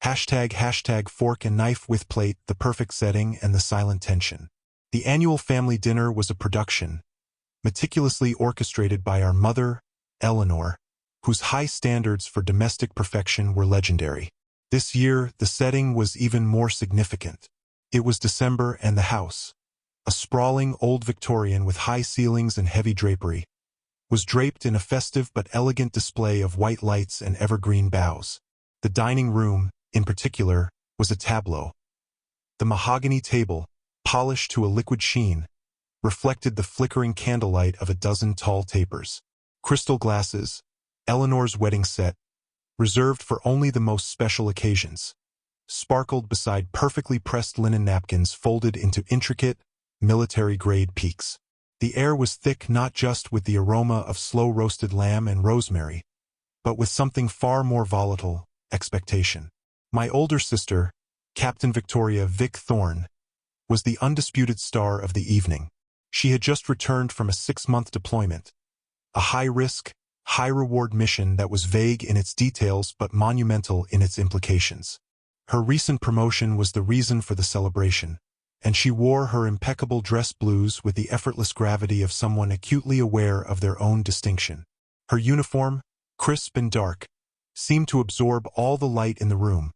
Hashtag fork and knife with plate, the perfect setting and the silent tension. The annual family dinner was a production, meticulously orchestrated by our mother, Eleanor, whose high standards for domestic perfection were legendary. This year, the setting was even more significant. It was December and the house, a sprawling old Victorian with high ceilings and heavy drapery, was draped in a festive but elegant display of white lights and evergreen boughs. The dining room, in particular, was a tableau. The mahogany table, polished to a liquid sheen, reflected the flickering candlelight of a dozen tall tapers. Crystal glasses, Eleanor's wedding set, reserved for only the most special occasions, sparkled beside perfectly pressed linen napkins folded into intricate, military-grade peaks. The air was thick not just with the aroma of slow-roasted lamb and rosemary, but with something far more volatile, expectation. My older sister, Captain Victoria Vic Thorne, was the undisputed star of the evening. She had just returned from a 6-month deployment, a high-risk, high-reward mission that was vague in its details but monumental in its implications. Her recent promotion was the reason for the celebration, and she wore her impeccable dress blues with the effortless gravity of someone acutely aware of their own distinction. Her uniform, crisp and dark, seemed to absorb all the light in the room,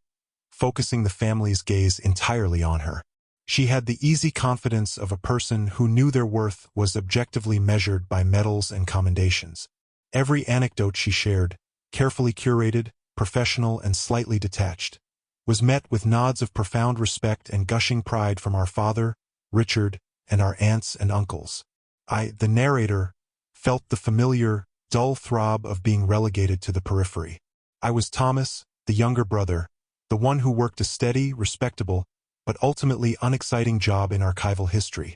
focusing the family's gaze entirely on her. She had the easy confidence of a person who knew their worth was objectively measured by medals and commendations. Every anecdote she shared, carefully curated, professional and slightly detached, was met with nods of profound respect and gushing pride from our father, Richard, and our aunts and uncles. I, the narrator, felt the familiar, dull throb of being relegated to the periphery. I was Thomas, the younger brother, the one who worked a steady, respectable, but ultimately unexciting job in archival history,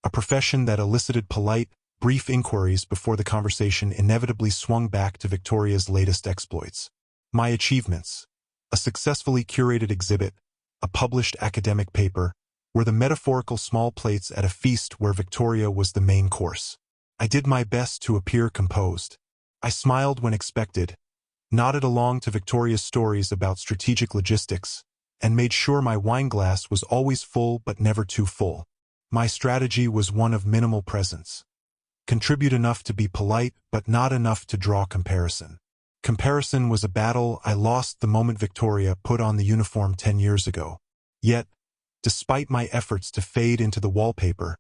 a profession that elicited polite, brief inquiries before the conversation inevitably swung back to Victoria's latest exploits. My achievements, a successfully curated exhibit, a published academic paper, were the metaphorical small plates at a feast where Victoria was the main course. I did my best to appear composed. I smiled when expected, nodded along to Victoria's stories about strategic logistics, and made sure my wine glass was always full but never too full. My strategy was one of minimal presence. Contribute enough to be polite, but not enough to draw comparison. Comparison was a battle I lost the moment Victoria put on the uniform 10 years ago. Yet, despite my efforts to fade into the wallpaper,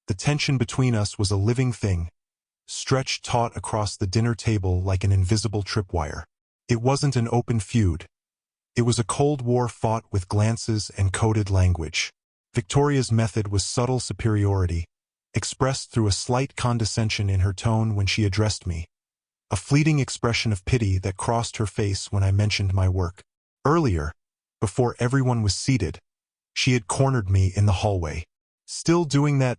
the tension between us was a living thing, stretched taut across the dinner table like an invisible tripwire. It wasn't an open feud. It was a Cold War fought with glances and coded language. Victoria's method was subtle superiority, expressed through a slight condescension in her tone when she addressed me, a fleeting expression of pity that crossed her face when I mentioned my work. Earlier, before everyone was seated, she had cornered me in the hallway. "Still doing that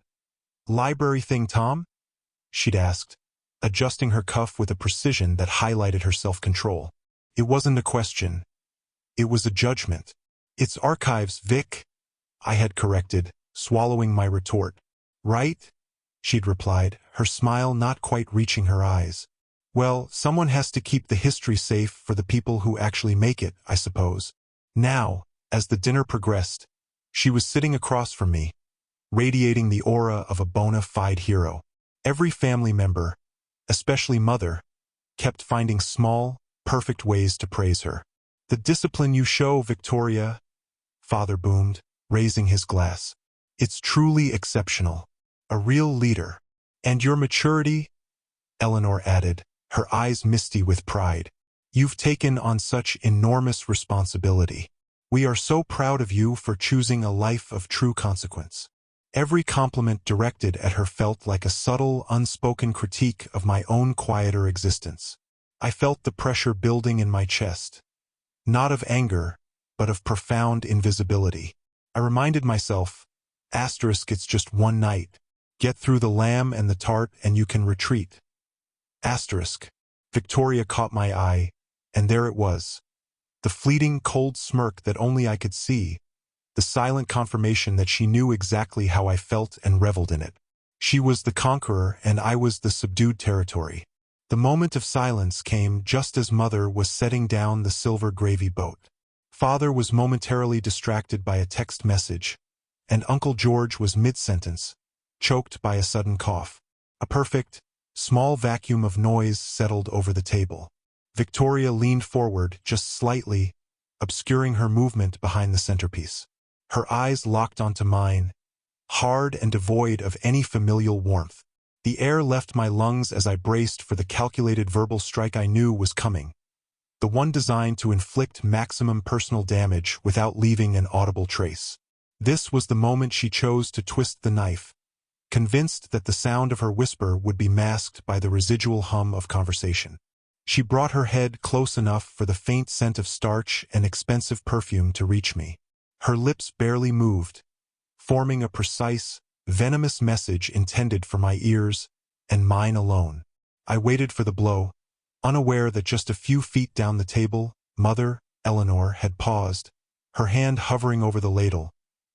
library thing, Tom?" she'd asked, adjusting her cuff with a precision that highlighted her self-control. It wasn't a question. It was a judgment. "It's archives, Vic," I had corrected, swallowing my retort. "Right?" she'd replied, her smile not quite reaching her eyes. "Well, someone has to keep the history safe for the people who actually make it, I suppose." Now, as the dinner progressed, she was sitting across from me, radiating the aura of a bona fide hero. Every family member, especially Mother, kept finding small, perfect ways to praise her. "The discipline you show, Victoria," Father boomed, raising his glass. "It's truly exceptional. A real leader. And your maturity," Eleanor added, her eyes misty with pride. "You've taken on such enormous responsibility. We are so proud of you for choosing a life of true consequence." Every compliment directed at her felt like a subtle, unspoken critique of my own quieter existence. I felt the pressure building in my chest. Not of anger, but of profound invisibility. I reminded myself, it's just one night. Get through the lamb and the tart and you can retreat. Victoria caught my eye, and there it was. The fleeting, cold smirk that only I could see. The silent confirmation that she knew exactly how I felt and reveled in it. She was the conqueror and I was the subdued territory. The moment of silence came just as Mother was setting down the silver gravy boat. Father was momentarily distracted by a text message, and Uncle George was mid-sentence, choked by a sudden cough. A perfect, small vacuum of noise settled over the table. Victoria leaned forward just slightly, obscuring her movement behind the centerpiece. Her eyes locked onto mine, hard and devoid of any familial warmth. The air left my lungs as I braced for the calculated verbal strike I knew was coming, the one designed to inflict maximum personal damage without leaving an audible trace. This was the moment she chose to twist the knife, convinced that the sound of her whisper would be masked by the residual hum of conversation. She brought her head close enough for the faint scent of starch and expensive perfume to reach me. Her lips barely moved, forming a precise, venomous message intended for my ears and mine alone. I waited for the blow, unaware that just a few feet down the table, Mother, Eleanor, had paused, her hand hovering over the ladle,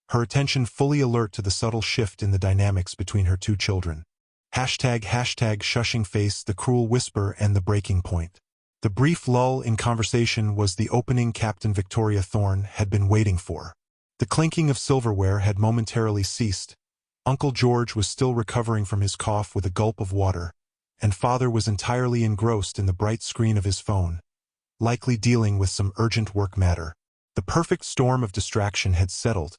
her attention fully alert to the subtle shift in the dynamics between her two children. Hashtag shushing face, the cruel whisper, and the breaking point. The brief lull in conversation was the opening Captain Victoria Thorne had been waiting for. The clinking of silverware had momentarily ceased. Uncle George was still recovering from his cough with a gulp of water, and Father was entirely engrossed in the bright screen of his phone, likely dealing with some urgent work matter. The perfect storm of distraction had settled,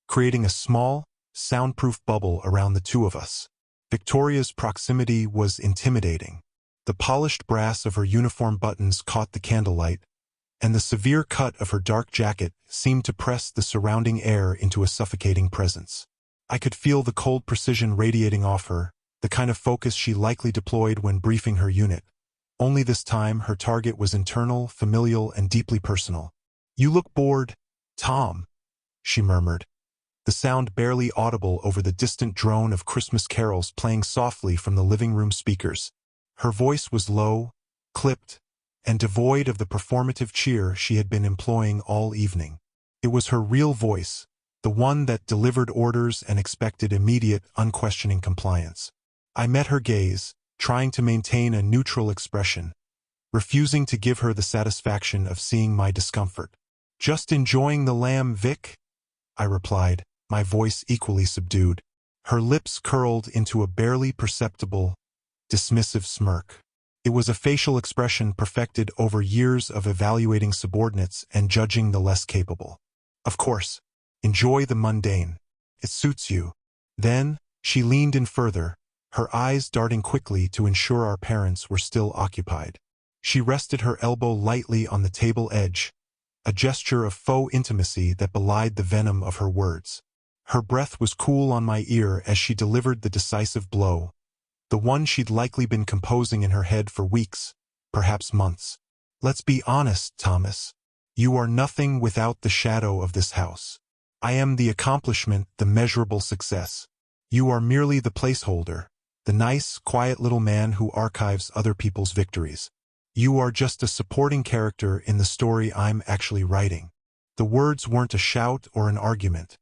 creating a small, soundproof bubble around the two of us. Victoria's proximity was intimidating. The polished brass of her uniform buttons caught the candlelight, and the severe cut of her dark jacket seemed to press the surrounding air into a suffocating presence. I could feel the cold precision radiating off her, the kind of focus she likely deployed when briefing her unit. Only this time her target was internal, familial, and deeply personal. "You look bored, Tom," she murmured, the sound barely audible over the distant drone of Christmas carols playing softly from the living room speakers. Her voice was low, clipped, and devoid of the performative cheer she had been employing all evening. It was her real voice, the one that delivered orders and expected immediate, unquestioning compliance. I met her gaze, trying to maintain a neutral expression, refusing to give her the satisfaction of seeing my discomfort. "Just enjoying the lamb, Vic?" I replied, my voice equally subdued. Her lips curled into a barely perceptible, dismissive smirk. It was a facial expression perfected over years of evaluating subordinates and judging the less capable. "Of course. Enjoy the mundane. It suits you." Then, she leaned in further, her eyes darting quickly to ensure our parents were still occupied. She rested her elbow lightly on the table edge, a gesture of faux intimacy that belied the venom of her words. Her breath was cool on my ear as she delivered the decisive blow, the one she'd likely been composing in her head for weeks, perhaps months. "Let's be honest, Thomas. You are nothing without the shadow of this house. I am the accomplishment, the measurable success. You are merely the placeholder, the nice, quiet little man who archives other people's victories. You are just a supporting character in the story I'm actually writing." The words weren't a shout or an argument.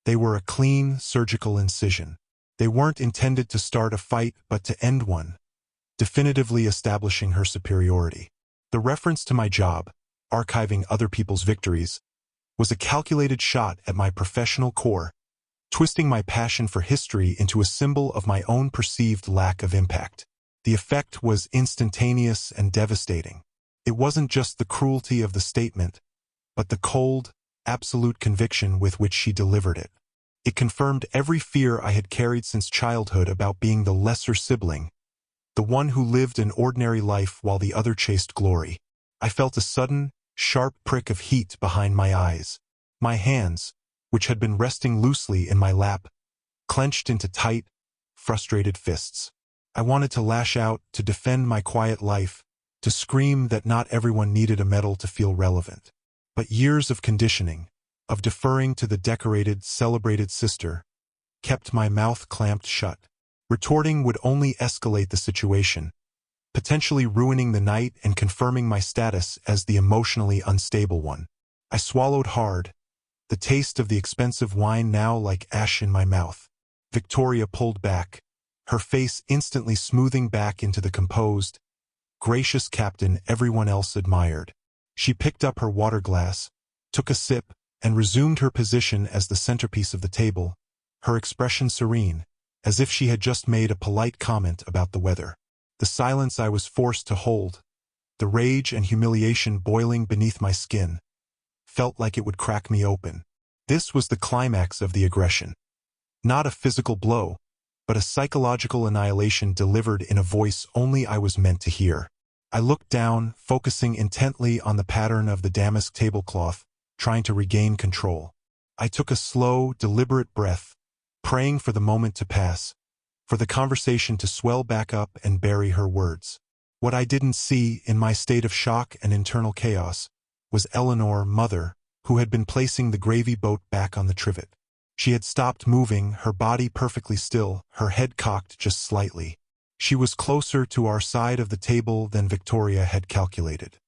They were a clean, surgical incision. They weren't intended to start a fight but to end one, definitively establishing her superiority. The reference to my job, archiving other people's victories, was a calculated shot at my professional core, twisting my passion for history into a symbol of my own perceived lack of impact. The effect was instantaneous and devastating. It wasn't just the cruelty of the statement, but the cold, absolute conviction with which she delivered it. It confirmed every fear I had carried since childhood about being the lesser sibling, the one who lived an ordinary life while the other chased glory. I felt a sudden, sharp prick of heat behind my eyes. My hands, which had been resting loosely in my lap, clenched into tight, frustrated fists. I wanted to lash out, to defend my quiet life, to scream that not everyone needed a medal to feel relevant. But years of conditioning, of deferring to the decorated, celebrated sister, kept my mouth clamped shut. Retorting would only escalate the situation, potentially ruining the night and confirming my status as the emotionally unstable one. I swallowed hard, the taste of the expensive wine now like ash in my mouth. Victoria pulled back, her face instantly smoothing back into the composed, gracious captain everyone else admired. She picked up her water glass, took a sip, and resumed her position as the centerpiece of the table, her expression serene, as if she had just made a polite comment about the weather. The silence I was forced to hold, the rage and humiliation boiling beneath my skin, felt like it would crack me open. This was the climax of the aggression. Not a physical blow, but a psychological annihilation delivered in a voice only I was meant to hear. I looked down, focusing intently on the pattern of the damask tablecloth, trying to regain control. I took a slow, deliberate breath, praying for the moment to pass, for the conversation to swell back up and bury her words. What I didn't see, in my state of shock and internal chaos, was Eleanor, mother, who had been placing the gravy boat back on the trivet. She had stopped moving, her body perfectly still, her head cocked just slightly. She was closer to our side of the table than Victoria had calculated.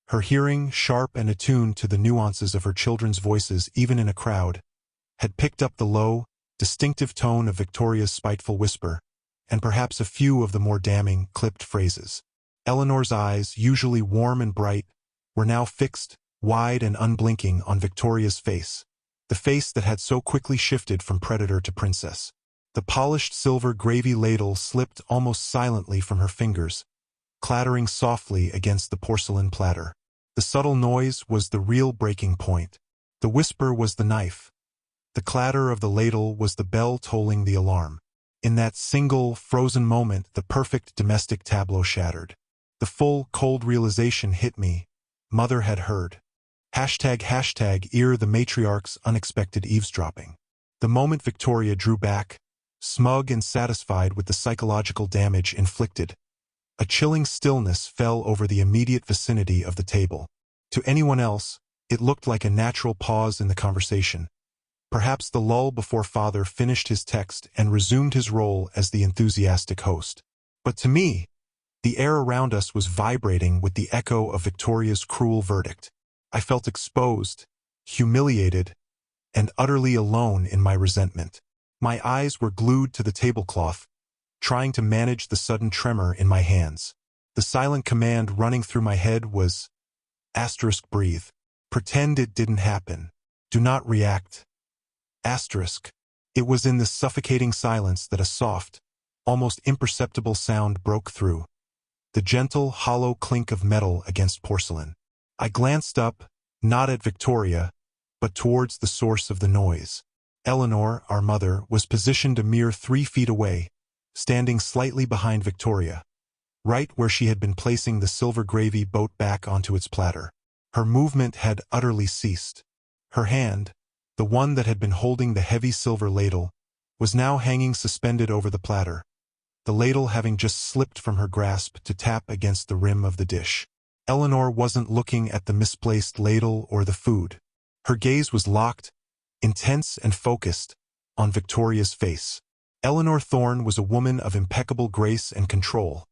Her hearing, sharp and attuned to the nuances of her children's voices even in a crowd, had picked up the low, distinctive tone of Victoria's spiteful whisper, and perhaps a few of the more damning, clipped phrases. Eleanor's eyes, usually warm and bright, were now fixed, wide and unblinking, on Victoria's face, the face that had so quickly shifted from predator to princess. The polished silver gravy ladle slipped almost silently from her fingers, clattering softly against the porcelain platter. The subtle noise was the real breaking point. The whisper was the knife. The clatter of the ladle was the bell tolling the alarm. In that single, frozen moment, the perfect domestic tableau shattered. The full, cold realization hit me. Mother had heard. ##ear the matriarch's unexpected eavesdropping. The moment Victoria drew back, smug and satisfied with the psychological damage inflicted, a chilling stillness fell over the immediate vicinity of the table. To anyone else, it looked like a natural pause in the conversation. Perhaps the lull before father finished his text and resumed his role as the enthusiastic host. But to me, the air around us was vibrating with the echo of Victoria's cruel verdict. I felt exposed, humiliated, and utterly alone in my resentment. My eyes were glued to the tablecloth, trying to manage the sudden tremor in my hands. The silent command running through my head was, *breathe. Pretend it didn't happen. Do not react. It was in this suffocating silence that a soft, almost imperceptible sound broke through. The gentle, hollow clink of metal against porcelain. I glanced up, not at Victoria, but towards the source of the noise. Eleanor, our mother, was positioned a mere 3 feet away, standing slightly behind Victoria, right where she had been placing the silver gravy boat back onto its platter. Her movement had utterly ceased. Her hand, the one that had been holding the heavy silver ladle, was now hanging suspended over the platter, the ladle having just slipped from her grasp to tap against the rim of the dish. Eleanor wasn't looking at the misplaced ladle or the food. Her gaze was locked, intense and focused, on Victoria's face. Eleanor Thorne was a woman of impeccable grace and control,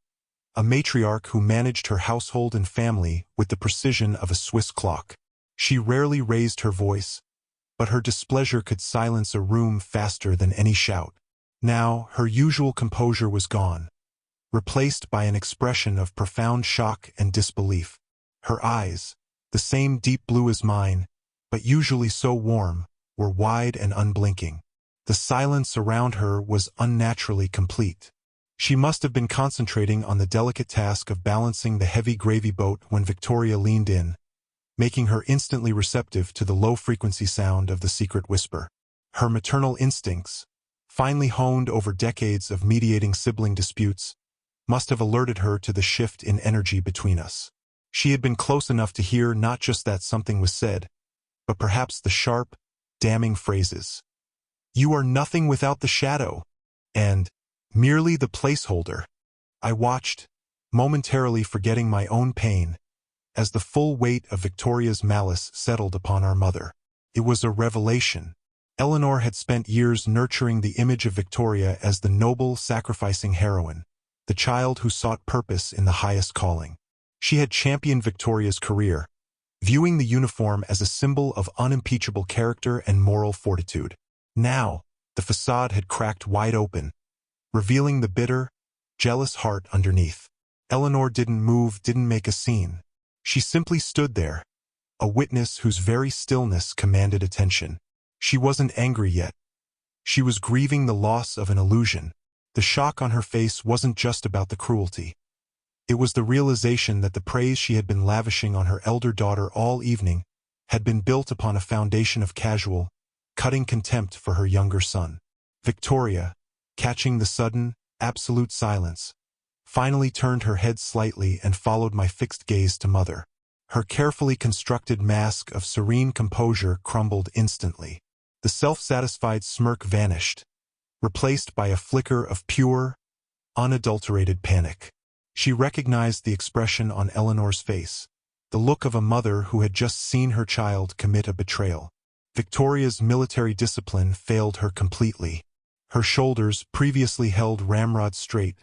a matriarch who managed her household and family with the precision of a Swiss clock. She rarely raised her voice, but her displeasure could silence a room faster than any shout. Now, her usual composure was gone, replaced by an expression of profound shock and disbelief. Her eyes, the same deep blue as mine, but usually so warm, were wide and unblinking. The silence around her was unnaturally complete. She must have been concentrating on the delicate task of balancing the heavy gravy boat when Victoria leaned in, making her instantly receptive to the low-frequency sound of the secret whisper. Her maternal instincts, finely honed over decades of mediating sibling disputes, must have alerted her to the shift in energy between us. She had been close enough to hear not just that something was said, but perhaps the sharp, damning phrases. "You are nothing without the shadow," and "merely the placeholder." I watched, momentarily forgetting my own pain, as the full weight of Victoria's malice settled upon our mother. It was a revelation. Eleanor had spent years nurturing the image of Victoria as the noble, sacrificing heroine, the child who sought purpose in the highest calling. She had championed Victoria's career, viewing the uniform as a symbol of unimpeachable character and moral fortitude. Now, the facade had cracked wide open, revealing the bitter, jealous heart underneath. Eleanor didn't move, didn't make a scene. She simply stood there, a witness whose very stillness commanded attention. She wasn't angry yet. She was grieving the loss of an illusion. The shock on her face wasn't just about the cruelty. It was the realization that the praise she had been lavishing on her elder daughter all evening had been built upon a foundation of casual, cutting contempt for her younger son. Victoria, catching the sudden, absolute silence, finally turned her head slightly and followed my fixed gaze to Mother. Her carefully constructed mask of serene composure crumbled instantly. The self-satisfied smirk vanished, replaced by a flicker of pure, unadulterated panic. She recognized the expression on Eleanor's face, the look of a mother who had just seen her child commit a betrayal. Victoria's military discipline failed her completely. Her shoulders, previously held ramrod straight,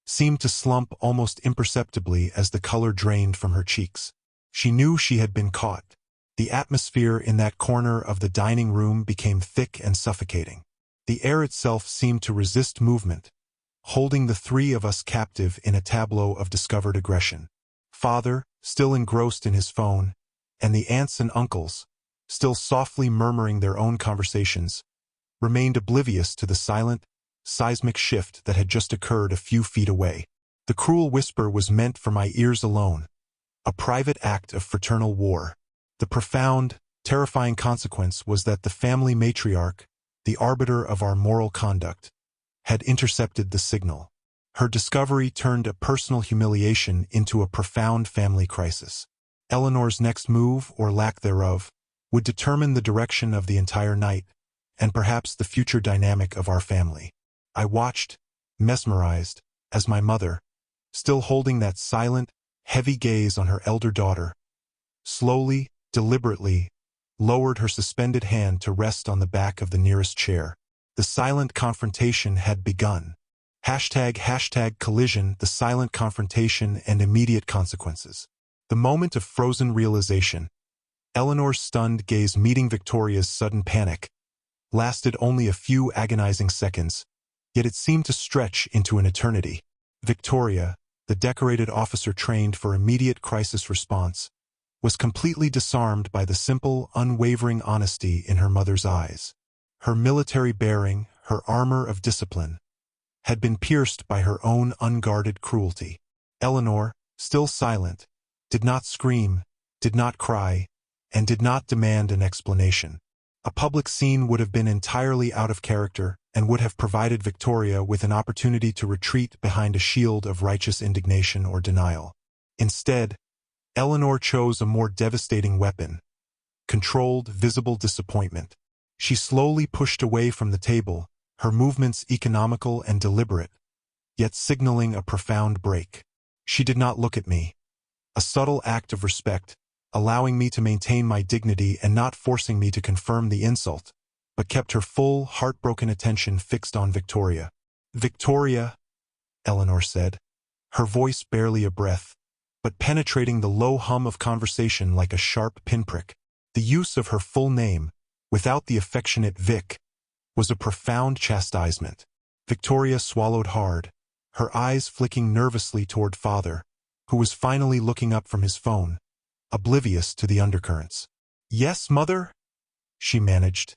seemed to slump almost imperceptibly as the color drained from her cheeks. She knew she had been caught. The atmosphere in that corner of the dining room became thick and suffocating. The air itself seemed to resist movement, holding the three of us captive in a tableau of discovered aggression. Father, still engrossed in his phone, and the aunts and uncles, still softly murmuring their own conversations, remained oblivious to the silent, seismic shift that had just occurred a few feet away. The cruel whisper was meant for my ears alone, a private act of fraternal war. The profound, terrifying consequence was that the family matriarch, the arbiter of our moral conduct, had intercepted the signal. Her discovery turned a personal humiliation into a profound family crisis. Eleanor's next move, or lack thereof, would determine the direction of the entire night, and perhaps the future dynamic of our family. I watched, mesmerized, as my mother, still holding that silent, heavy gaze on her elder daughter, slowly, deliberately, lowered her suspended hand to rest on the back of the nearest chair. The silent confrontation had begun. ## collision, the silent confrontation and immediate consequences. The moment of frozen realization, Eleanor's stunned gaze meeting Victoria's sudden panic, lasted only a few agonizing seconds, yet it seemed to stretch into an eternity. Victoria, the decorated officer trained for immediate crisis response, was completely disarmed by the simple, unwavering honesty in her mother's eyes. Her military bearing, her armor of discipline, had been pierced by her own unguarded cruelty. Eleanor, still silent, did not scream, did not cry, and did not demand an explanation. A public scene would have been entirely out of character and would have provided Victoria with an opportunity to retreat behind a shield of righteous indignation or denial. Instead, Eleanor chose a more devastating weapon: controlled, visible disappointment. She slowly pushed away from the table, her movements economical and deliberate, yet signaling a profound break. She did not look at me, a subtle act of respect, allowing me to maintain my dignity and not forcing me to confirm the insult, but kept her full, heartbroken attention fixed on Victoria. "Victoria," Eleanor said, her voice barely a breath, but penetrating the low hum of conversation like a sharp pinprick. The use of her full name, without the affectionate Vic, was a profound chastisement. Victoria swallowed hard, her eyes flicking nervously toward Father, who was finally looking up from his phone, oblivious to the undercurrents. "Yes, Mother?" she managed,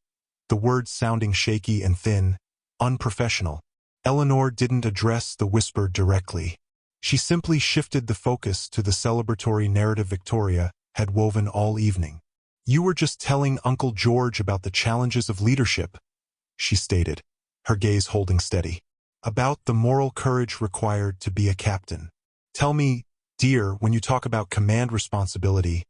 the words sounding shaky and thin, unprofessional. Eleanor didn't address the whisper directly. She simply shifted the focus to the celebratory narrative Victoria had woven all evening. "You were just telling Uncle George about the challenges of leadership," she stated, her gaze holding steady. "About the moral courage required to be a captain. Tell me, dear, when you talk about command responsibility,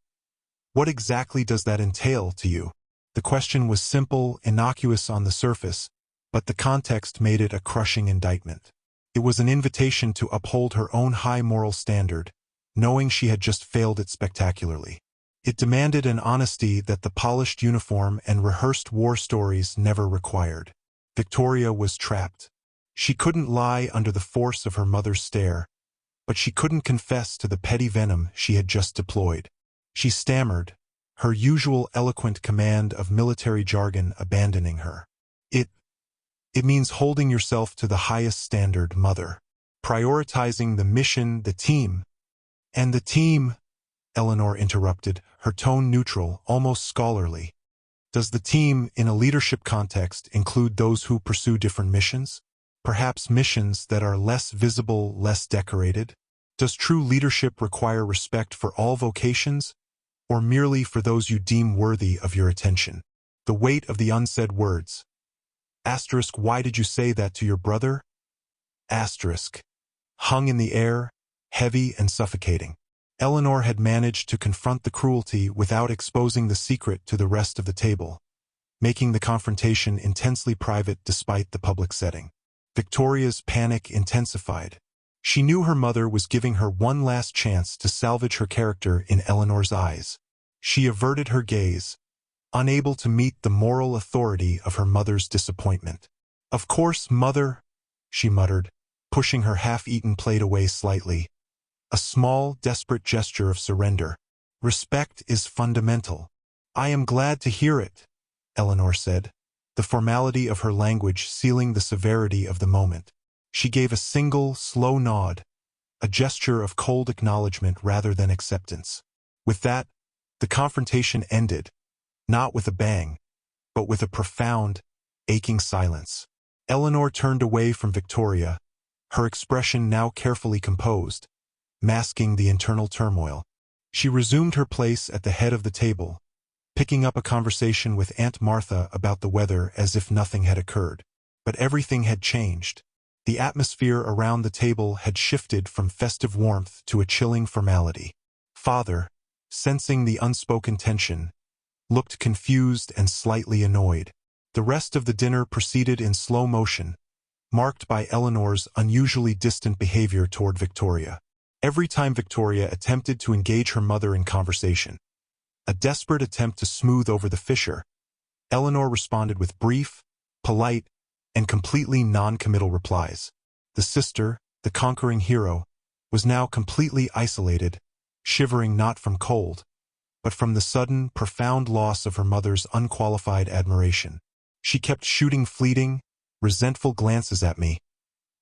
what exactly does that entail to you?" The question was simple, innocuous on the surface, but the context made it a crushing indictment. It was an invitation to uphold her own high moral standard, knowing she had just failed it spectacularly. It demanded an honesty that the polished uniform and rehearsed war stories never required. Victoria was trapped. She couldn't lie under the force of her mother's stare, but she couldn't confess to the petty venom she had just deployed. She stammered, her usual eloquent command of military jargon abandoning her. It means holding yourself to the highest standard, Mother. Prioritizing the mission, the team. And the team," Eleanor interrupted, her tone neutral, almost scholarly. Does the team, in a leadership context, include those who pursue different missions? Perhaps missions that are less visible, less decorated? Does true leadership require respect for all vocations, or merely for those you deem worthy of your attention? The weight of the unsaid words. Asterisk, why did you say that to your brother? Asterisk. Hung in the air, heavy and suffocating. Eleanor had managed to confront the cruelty without exposing the secret to the rest of the table, making the confrontation intensely private despite the public setting. Victoria's panic intensified. She knew her mother was giving her one last chance to salvage her character in Eleanor's eyes. She averted her gaze, unable to meet the moral authority of her mother's disappointment. "Of course, mother," she muttered, pushing her half-eaten plate away slightly. A small, desperate gesture of surrender. "Respect is fundamental." "I am glad to hear it," Eleanor said, the formality of her language sealing the severity of the moment. She gave a single, slow nod, a gesture of cold acknowledgement rather than acceptance. With that, the confrontation ended, not with a bang, but with a profound, aching silence. Eleanor turned away from Victoria, her expression now carefully composed, masking the internal turmoil. She resumed her place at the head of the table, picking up a conversation with Aunt Martha about the weather as if nothing had occurred. But everything had changed. The atmosphere around the table had shifted from festive warmth to a chilling formality. Father, sensing the unspoken tension, looked confused and slightly annoyed. The rest of the dinner proceeded in slow motion, marked by Eleanor's unusually distant behavior toward Victoria. Every time Victoria attempted to engage her mother in conversation, a desperate attempt to smooth over the fissure, Eleanor responded with brief, polite, and completely non-committal replies. The sister, the conquering hero, was now completely isolated, shivering not from cold, but from the sudden, profound loss of her mother's unqualified admiration. She kept shooting fleeting, resentful glances at me,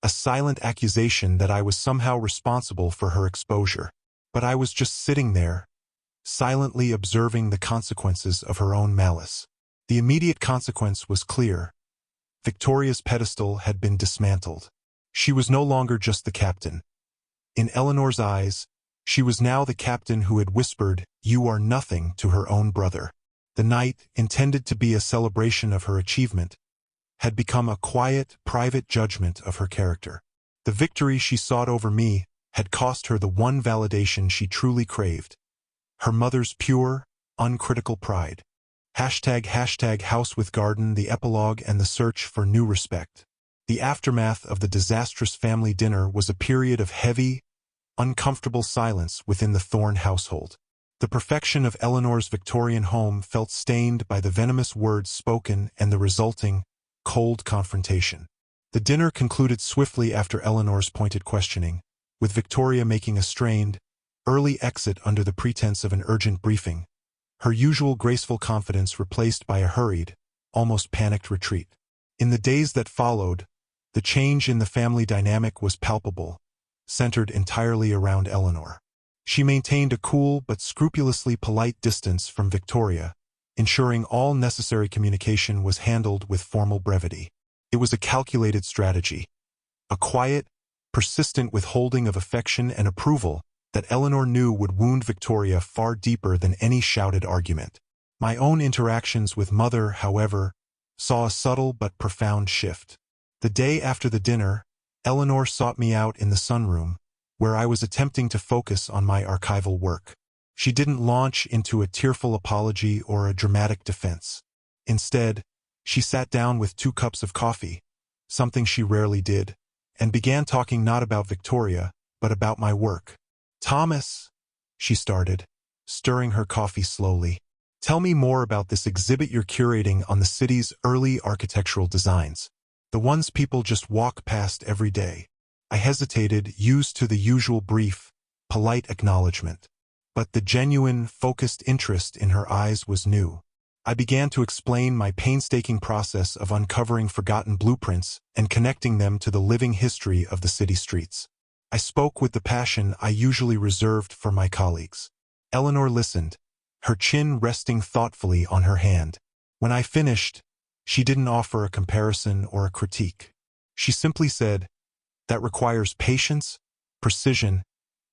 a silent accusation that I was somehow responsible for her exposure. But I was just sitting there, silently observing the consequences of her own malice. The immediate consequence was clear. Victoria's pedestal had been dismantled. She was no longer just the captain. In Eleanor's eyes, she was now the captain who had whispered, "You are nothing," to her own brother. The night, intended to be a celebration of her achievement, had become a quiet, private judgment of her character. The victory she sought over me had cost her the one validation she truly craved: her mother's pure, uncritical pride. ## House with Garden, the epilogue and the search for new respect. The aftermath of the disastrous family dinner was a period of heavy, uncomfortable silence within the Thorne household. The perfection of Eleanor's Victorian home felt stained by the venomous words spoken and the resulting, cold confrontation. The dinner concluded swiftly after Eleanor's pointed questioning, with Victoria making a strained, early exit under the pretense of an urgent briefing, her usual graceful confidence replaced by a hurried, almost panicked retreat. In the days that followed, the change in the family dynamic was palpable, centered entirely around Eleanor. She maintained a cool but scrupulously polite distance from Victoria, ensuring all necessary communication was handled with formal brevity. It was a calculated strategy, a quiet, persistent withholding of affection and approval that Eleanor knew would wound Victoria far deeper than any shouted argument. My own interactions with Mother, however, saw a subtle but profound shift. The day after the dinner, Eleanor sought me out in the sunroom, where I was attempting to focus on my archival work. She didn't launch into a tearful apology or a dramatic defense. Instead, she sat down with 2 cups of coffee, something she rarely did, and began talking not about Victoria, but about my work. "Thomas," she started, stirring her coffee slowly, "tell me more about this exhibit you're curating on the city's early architectural designs. The ones people just walk past every day." I hesitated, used to the usual brief, polite acknowledgement. But the genuine, focused interest in her eyes was new. I began to explain my painstaking process of uncovering forgotten blueprints and connecting them to the living history of the city streets. I spoke with the passion I usually reserved for my colleagues. Eleanor listened, her chin resting thoughtfully on her hand. When I finished, she didn't offer a comparison or a critique. She simply said, "That requires patience, precision,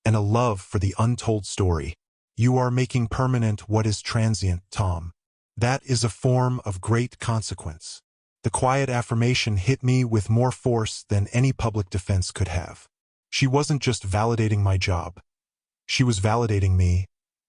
and a love for the untold story. You are making permanent what is transient, Tom. That is a form of great consequence." The quiet affirmation hit me with more force than any public defense could have. She wasn't just validating my job. She was validating me,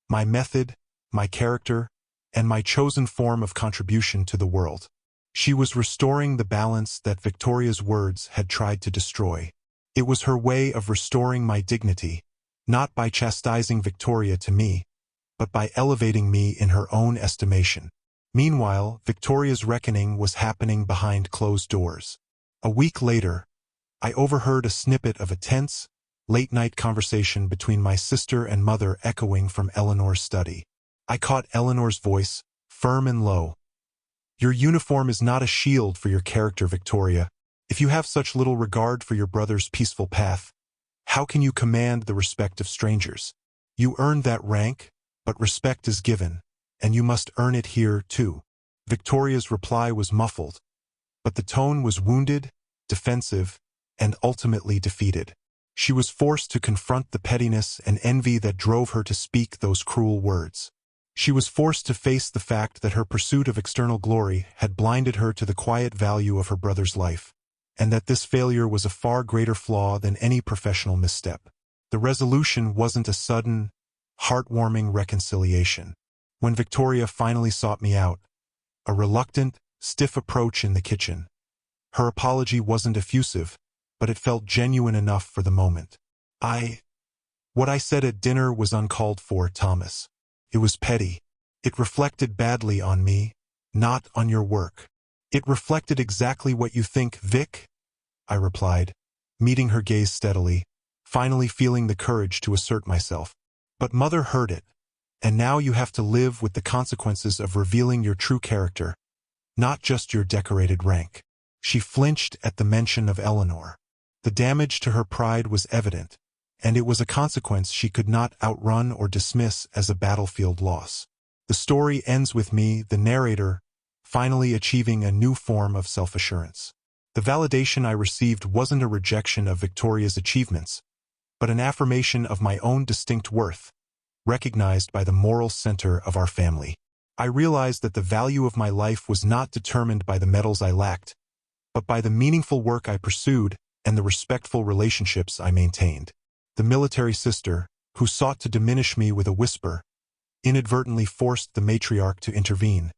my method, my character, and my chosen form of contribution to the world. She was restoring the balance that Victoria's words had tried to destroy. It was her way of restoring my dignity, not by chastising Victoria to me, but by elevating me in her own estimation. Meanwhile, Victoria's reckoning was happening behind closed doors. A week later, I overheard a snippet of a tense, late-night conversation between my sister and mother echoing from Eleanor's study. I caught Eleanor's voice, firm and low. "Your uniform is not a shield for your character, Victoria. If you have such little regard for your brother's peaceful path, how can you command the respect of strangers? You earned that rank, but respect is given, and you must earn it here, too." Victoria's reply was muffled, but the tone was wounded, defensive, and ultimately defeated. She was forced to confront the pettiness and envy that drove her to speak those cruel words. She was forced to face the fact that her pursuit of external glory had blinded her to the quiet value of her brother's life, and that this failure was a far greater flaw than any professional misstep. The resolution wasn't a sudden, heartwarming reconciliation. When Victoria finally sought me out, a reluctant, stiff approach in the kitchen, her apology wasn't effusive, but it felt genuine enough for the moment. What I said at dinner was uncalled for, Thomas. It was petty. It reflected badly on me, not on your work. It reflected exactly what you think, Vic, I replied, meeting her gaze steadily, finally feeling the courage to assert myself. But Mother heard it, and now you have to live with the consequences of revealing your true character, not just your decorated rank. She flinched at the mention of Eleanor. The damage to her pride was evident, and it was a consequence she could not outrun or dismiss as a battlefield loss. The story ends with me, the narrator, finally achieving a new form of self-assurance. The validation I received wasn't a rejection of Victoria's achievements, but an affirmation of my own distinct worth, recognized by the moral center of our family. I realized that the value of my life was not determined by the medals I lacked, but by the meaningful work I pursued and the respectful relationships I maintained. The military sister, who sought to diminish me with a whisper, inadvertently forced the matriarch to intervene,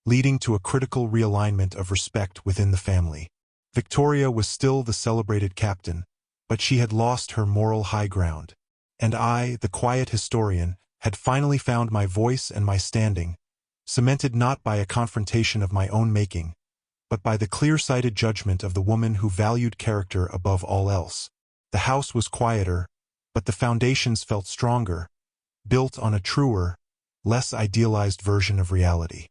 leading to a critical realignment of respect within the family. Victoria was still the celebrated captain, but she had lost her moral high ground. And I, the quiet historian, had finally found my voice and my standing, cemented not by a confrontation of my own making, but by the clear-sighted judgment of the woman who valued character above all else. The house was quieter, but the foundations felt stronger, built on a truer, less idealized version of reality.